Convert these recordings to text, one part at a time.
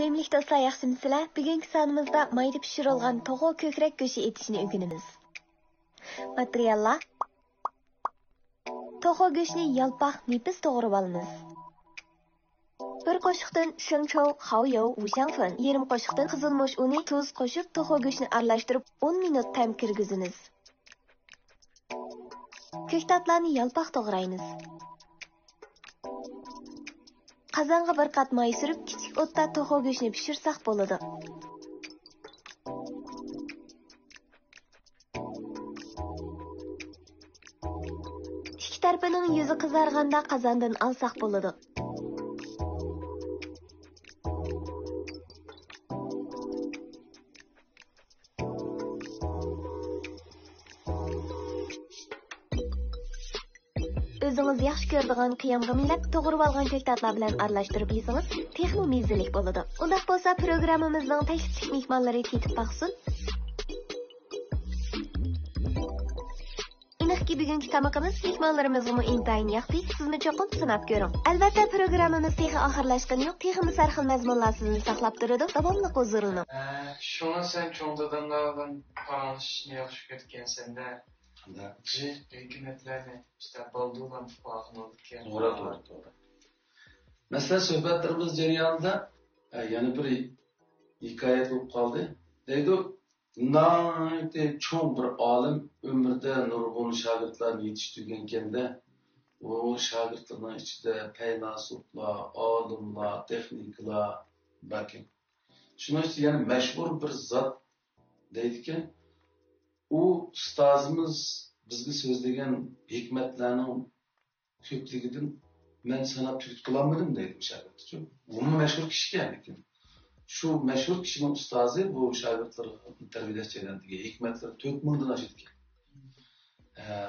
Sevimli dostlar, yaxshimisizlar? Bugungi sonimizda mayda pishirilgan to'g'o ko'krak go'shti etishni o'rganamiz. Materiallar: to'g'o go'shtini yalpoq, nefis to'g'rab olamiz. 1 qoshiqdan shengchou, xaoyou, wuxiangfen, yarım qoshiqdan qizilmosh uni, tuz qo'shib to'g'o go'shtini aralashtirib 10 minut tam kirgizamiz. Ko'ktatlarni yalpoq to'g'raymiz. Qazonga bir qat may surib, kichik o'tda to'g'o go'shtini pishirsak bo'ladi. İki tarafining yuzi qizarganda qozondan olsak bo'ladi. O'zingiz yaxshi ko'radigan qiyamga milab to'g'rab olgan ko'ktatlar bilan aralashtirib yesangiz, texmo mezzilik bo'ladi. Undaq bo'lsa, programmamizning taklifli mehmonlari ketib baqsin. Inaqki bugungi tamaqimiz mehmonlarimizga intayin yoqdi. Sizni cho'qim sinab ko'ring. Albatta, programmamiz texi oxirlashgani yo'q. Teximiz har xil mazmunlar sizni saqlab turadi. Davomli qo'zirining. Shuni sen cho'ng dadamlardan qaranishni yaxshi ko'rgansanda. Hükümetlerine işte balduğundan farkını olurken. Doğru. Mesela sohbetlerimiz jarayonida yana bir hikoya bo'lib qoldi. Deydi, nayte cho'ng bir olim umrida nurg'un shogirdlarni yetishtirgan ekanda, u shogirdlarning ichida faylasuflar, olimlar, texniklar balki. Shuning uchun yana mashhur bir zot deydi-ki, u ustozimiz bizga so'zlagan hikmatlarning ko'pligidan men sanab turit qilolmadim deydi shogirdchi. Bu mashhur kishi ekan. Shu mashhur kishining ustozi bu shogirdlarni tarbiyalash jarayonidagi hikmatlar 4000 dan oshadi.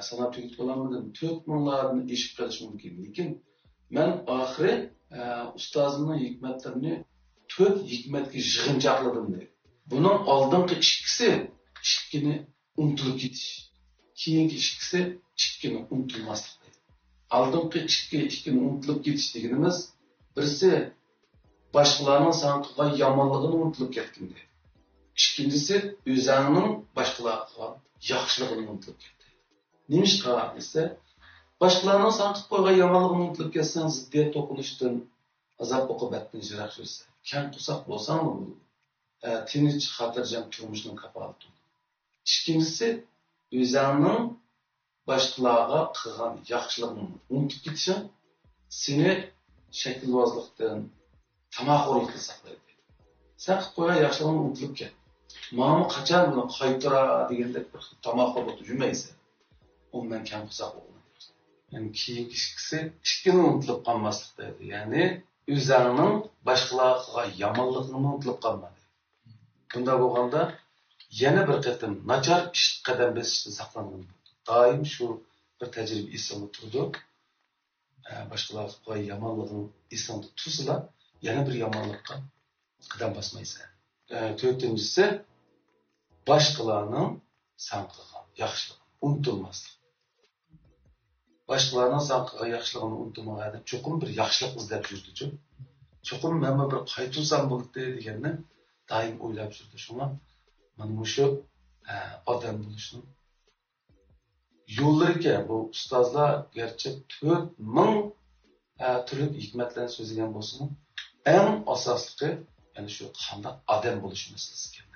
Sanab turit qilolmadim. 4000 larni eshib qolish mumkin. Lekin men oxiri ustozimning hikmatlarini 4 hikmatga yig'inchoqladim deydi. Buning oldingi ikkini unutilib ketish. Keyingi ikkini unutilmaslik deydi. Oldingi ikkini unutilib ketish deganimiz birisi boshqalarning san qilgan yomonligini unutilib ketgan deydi. Ikkinchisi o'zingning boshqalarga qilgan yaxshiligini unutilib ketdi. Nimishqa desa, boshqalarning san qilib qo'ygan yomonligini unutilib ketsang, ziddiyat to'qinishdan, azob oqibatdan yiroq yursa, kam qilsaq bo'lsang, tinch xotirjam turmushning kafolati. İkincisi, o'zingning boshqalarga qilgan yaxshiligini unutib ketishing seni shaklvozlikdan, tamoqurlikdan saqlaydi. Sen qilib qo'ygan yaxshiligini unutilib ket. Mana qachon buni qaytara degandek bir tamoqurlik yurmaysan. Undan kam qilsaq bo'lmaydi. Ya'ni keyingi ikkini unutilib qolmaslik deydi. Ya'ni o'zingning boshqalarga qilgan yomonligini unutilib qolmadi. Bunda bo'lganda yana bir qatam nachar ish qadam bosishdan saqlangan. Doim shu bir tajriba esimda turdi. Boshqalarga qo'y yomonligini esimda tutsa, yana bir yomonlikqa qadam bosmaysan. To'rtinchisi, boshqalarning san qilgan yaxshiligini unutilmaslik. Boshqalarning san qilgan yaxshiligini unutmaganda cho'qim bir yaxshilik izlab yurdi-chi. Cho'qim men bir qaytursam bo'ldi deganni doim o'ylab yurdi. Shunga mana shu odam bo'lishning yo'llariga bu ustozlar garchi 4000 turli hikmatlarni so'zlagan bo'lsa, eng asoslisi ya'ni shu qanday odam bo'lish masalasi ekan.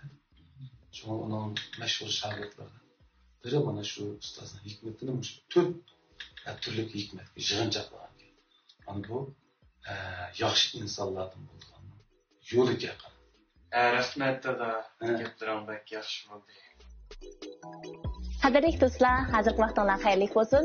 Shunga uning mashhur shogirdlari biri mana shu ustozning hikmatini shu 4 turli hikmatga yig'inchoqlagan. Mana bu yaxshi insonlardan bo'lgan yo'liga qarab. Rahmat da gaplarım bak yaxshi bo'ldi. Qadrli do'stlar, hozirgi vaqtingiz xayrli bo'lsin.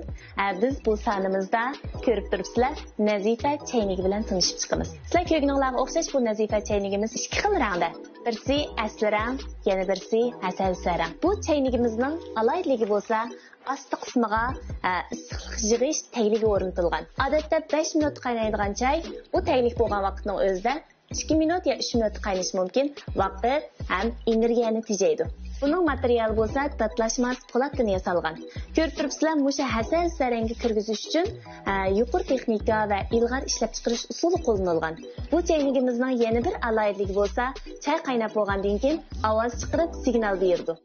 Biz bu sonimizda ko'rib turibsizlar, nazifa chaynigi bilan tanishib chiqamiz. Sizlar ko'rganingizga o'xshash bu nazifa chaynigimiz ikki xil rangda. Birisi asli rang, yana birisi asalsi rang. Bu chaynigimizning alohidligi bo'lsa, asti qismiga issiqlik yig'ish tagligi o'rnatilgan. Odatda 5 minut qaynaydigan chay bu taglik bo'lgan vaqtning o'zida 2 minut ya 3 minut qaynashi mumkin. Vaqt ham energiyani tejaydi. Buning materiali bo'lsa tatlashmas po'latdan yasalgan. Ko'rib turibsizlar, musha hasal sarangga kirgizish uchun yuqori texnika va ilg'or ishlab chiqarish usuli qo'llanilgan. Bu chaynigimizning yana bir alohidaligi bo'lsa, chay qaynab bo'lgandan keyin ovoz chiqarib signal berdi.